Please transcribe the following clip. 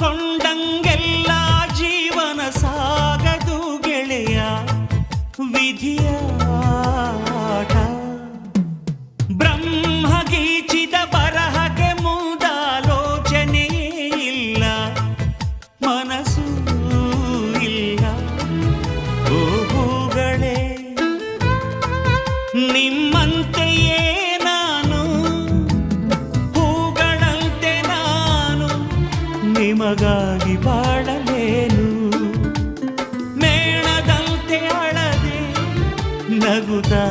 ಅಂದುಕೊಂಡಂಗೆಲ್ಲ ಜೀವನ ಸಾಗದು ಗೆಳೆಯ, ವಿಧಿಯ ಆಟ. ಬ್ರಹ್ಮಗೀಚಿದ ಬರಹಕ್ಕೆ ಮುಂದಾಲೋಚನೆಯೇ ಇಲ್ಲ, ಮನಸ್ಸೂ ಇಲ್ಲ. ಹೂಗಳೇ ನಿಮ್ಮಂತೆಯೇ ನಾನು, ಹೂಗಳಂತೆ ನಾನು ನಿಮಗಾಗಿ ಬಾಳಲೇನು. ಮೇಣದಂತೆ ಅಳದೆ ನಗುತ್ತಾ